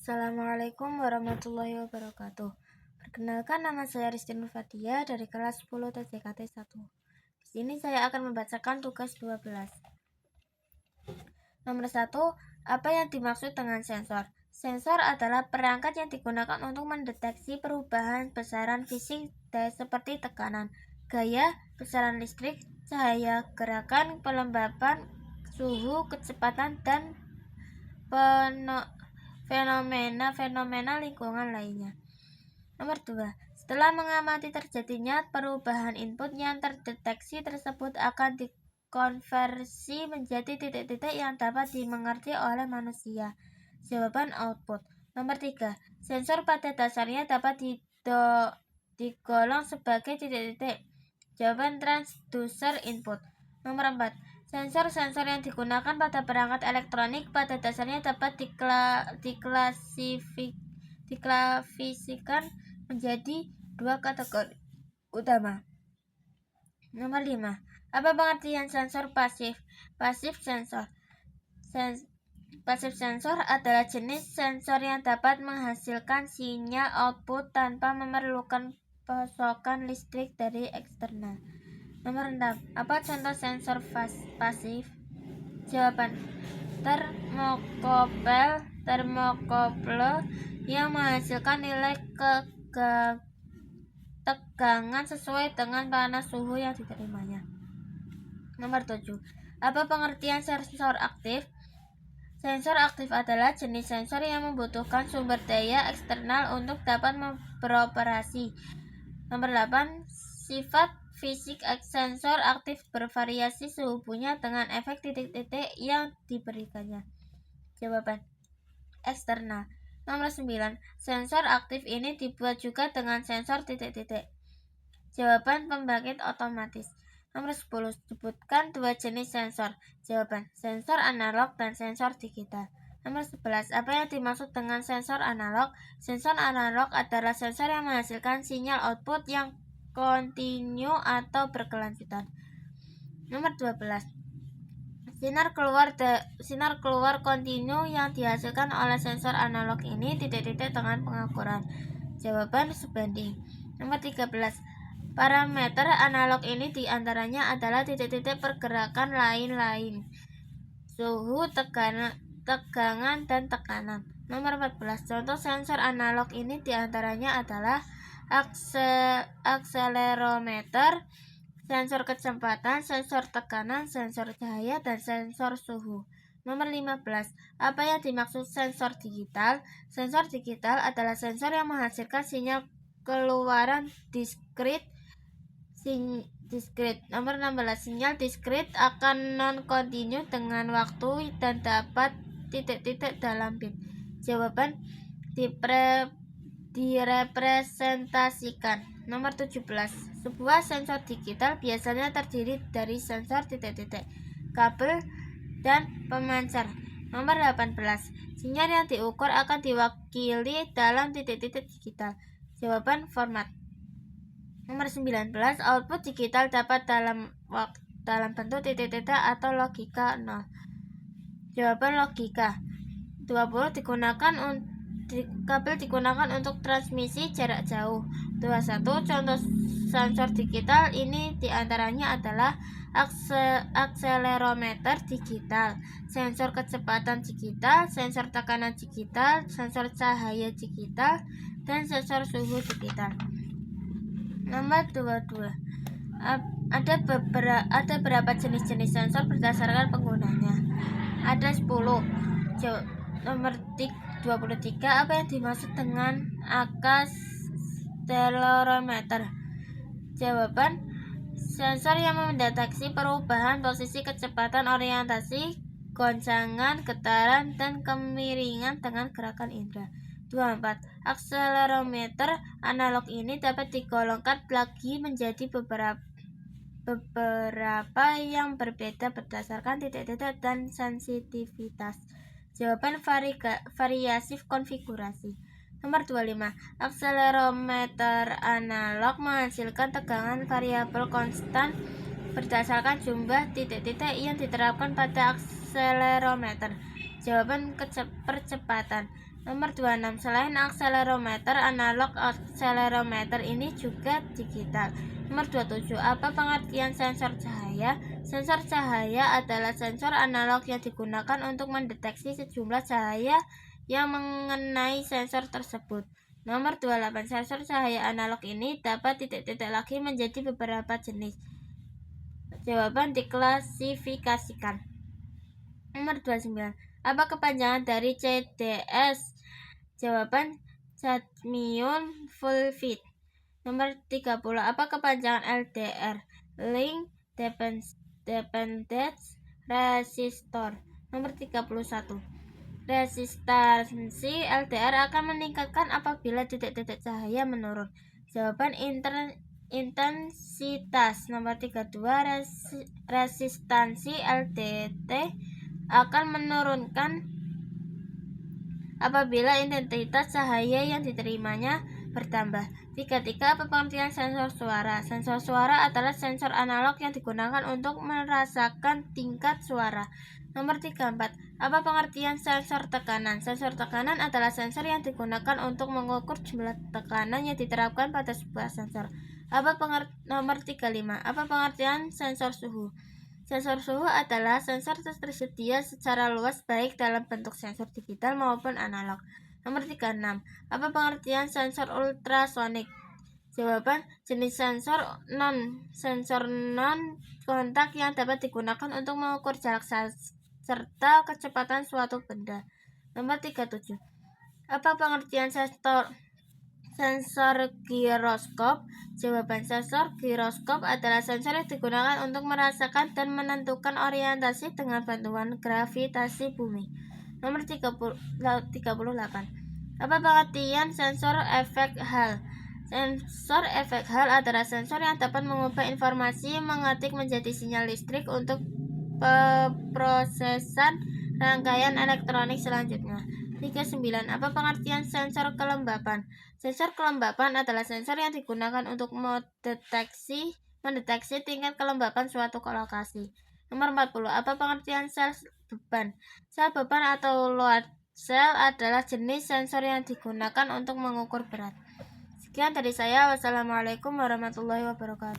Assalamualaikum warahmatullahi wabarakatuh. Perkenalkan, nama saya Rizky Nurfadia dari kelas 10 TJKT 1. Di sini saya akan membacakan tugas 12. Nomor 1. Apa yang dimaksud dengan sensor? Sensor adalah perangkat yang digunakan untuk mendeteksi perubahan besaran fisik seperti tekanan, gaya, besaran listrik, cahaya, gerakan, pelembapan, suhu, kecepatan, dan fenomena lingkungan lainnya. Nomor 2. Setelah mengamati terjadinya perubahan input yang terdeteksi tersebut akan dikonversi menjadi titik-titik yang dapat dimengerti oleh manusia. Jawaban output. Nomor 3. Sensor pada dasarnya dapat digolong sebagai titik-titik. Jawaban transducer input. Nomor 4. Sensor-sensor yang digunakan pada perangkat elektronik pada dasarnya dapat diklasifikasikan menjadi dua kategori utama. Nomor 5. Apa pengertian sensor pasif? Pasif sensor. Pasif sensor adalah jenis sensor yang dapat menghasilkan sinyal output tanpa memerlukan pasokan listrik dari eksternal. Nomor 6. Apa contoh sensor pasif? Jawaban: termokouple yang menghasilkan nilai tegangan sesuai dengan panas suhu yang diterimanya. Nomor 7. Apa pengertian sensor aktif? Sensor aktif adalah jenis sensor yang membutuhkan sumber daya eksternal untuk dapat beroperasi. Nomor 8. Sifat fisik sensor aktif bervariasi sehubungannya dengan efek titik-titik yang diberikannya. Jawaban: eksternal. Nomor 9. Sensor aktif ini dibuat juga dengan sensor titik-titik. Jawaban: pembangkit otomatis. Nomor 10. Sebutkan dua jenis sensor. Jawaban: sensor analog dan sensor digital. Nomor 11. Apa yang dimaksud dengan sensor analog? Sensor analog adalah sensor yang menghasilkan sinyal output yang kontinu atau berkelanjutan. Nomor 12. Sinar keluar kontinu yang dihasilkan oleh sensor analog ini titik-titik dengan pengukuran. Jawaban: sebanding. Nomor 13. Parameter analog ini diantaranya adalah titik-titik pergerakan lain-lain, suhu, tegangan, dan tekanan. Nomor 14. Contoh sensor analog ini diantaranya adalah akselerometer, sensor kecepatan, sensor tekanan, sensor cahaya, dan sensor suhu. Nomor 15. Apa yang dimaksud sensor digital? Sensor digital adalah sensor yang menghasilkan sinyal keluaran diskrit. Nomor 16. Sinyal diskrit akan non-kontinu dengan waktu dan dapat titik-titik dalam bit. Jawaban: direpresentasikan. Nomor 17. Sebuah sensor digital biasanya terdiri dari sensor titik-titik, kabel, dan pemancar. Nomor 18. Sinyal yang diukur akan diwakili dalam titik-titik digital. Jawaban: format. Nomor 19. Output digital dapat dalam bentuk titik-titik atau logika 0. Jawaban: logika. 20. Kabel digunakan untuk transmisi jarak jauh. 21. Contoh sensor digital ini diantaranya adalah akselerometer digital, sensor kecepatan digital, sensor tekanan digital, sensor cahaya digital, dan sensor suhu digital. Nomor 22. Ada berapa jenis-jenis sensor berdasarkan penggunanya? Ada 10. Nomor 23. Apa yang dimaksud dengan akselerometer? Jawaban: sensor yang mendeteksi perubahan posisi, kecepatan, orientasi, goncangan, getaran, dan kemiringan dengan gerakan indera. 24. Akselerometer analog ini dapat digolongkan lagi menjadi beberapa yang berbeda berdasarkan titik-titik dan sensitivitas. Jawaban: variasi konfigurasi. Nomor 25. Akselerometer analog menghasilkan tegangan variabel konstan berdasarkan jumlah titik-titik yang diterapkan pada akselerometer. Jawaban: percepatan. Nomor 26. Selain akselerometer analog, akselerometer ini juga digital. Nomor 27. Apa pengertian sensor cahaya? Sensor cahaya adalah sensor analog yang digunakan untuk mendeteksi sejumlah cahaya yang mengenai sensor tersebut. Nomor 28. Sensor cahaya analog ini dapat titik-titik lagi menjadi beberapa jenis. Jawaban diklasifikasikan. Nomor 29. Apa kepanjangan dari CDS? Jawaban cadmium sulfide. Nomor 30. Apa kepanjangan LDR? Link Dependence Resistor. Nomor 31. Resistansi LDR akan meningkatkan apabila titik-titik cahaya menurun. Jawaban intensitas. Nomor 32. Resistansi LDT akan menurunkan apabila intensitas cahaya yang diterimanya bertambah. 33. Apa pengertian sensor suara? Sensor suara adalah sensor analog yang digunakan untuk merasakan tingkat suara. Nomor 34. Apa pengertian sensor tekanan? Sensor tekanan adalah sensor yang digunakan untuk mengukur jumlah tekanan yang diterapkan pada sebuah sensor. Nomor 35. Apa pengertian sensor suhu? Sensor suhu adalah sensor tersedia secara luas baik dalam bentuk sensor digital maupun analog. Nomor 36. Apa pengertian sensor ultrasonik? Jawaban jenis sensor non kontak yang dapat digunakan untuk mengukur jarak serta kecepatan suatu benda. Nomor 37. Apa pengertian sensor giroskop? Jawaban sensor giroskop adalah sensor yang digunakan untuk merasakan dan menentukan orientasi dengan bantuan gravitasi bumi. Nomor 38. Apa pengertian sensor efek Hall? Sensor efek Hall adalah sensor yang dapat mengubah informasi mengetik menjadi sinyal listrik untuk pemrosesan rangkaian elektronik selanjutnya. 39. Apa pengertian sensor kelembapan? Sensor kelembapan adalah sensor yang digunakan untuk mendeteksi tingkat kelembapan suatu lokasi. Nomor 40. Apa pengertian sel beban? Sel beban atau load cell adalah jenis sensor yang digunakan untuk mengukur berat. Sekian dari saya. Wassalamualaikum warahmatullahi wabarakatuh.